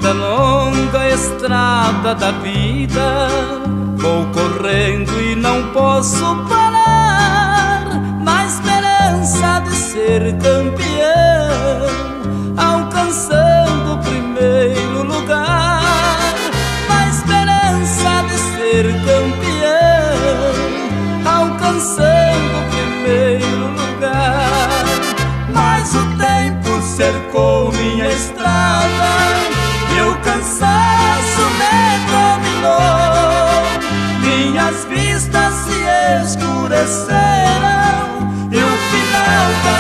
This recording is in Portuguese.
Nessa longa estrada da vida vou correndo e não posso parar, na esperança de ser campeão, alcançando o primeiro lugar. Na esperança de ser campeão, alcançando o primeiro lugar. Mas o tempo cercou minha estrada e o cansaço me dominou. Minhas vistas se escureceram e o final da